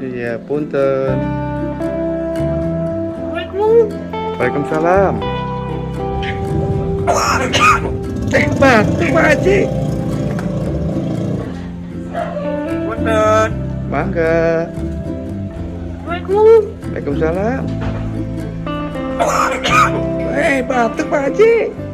Iya, punten. Waalaikumsalam. Batuk Pak Haji. Punten. Mangga. Waalaikumsalam. Batuk Pak Haji.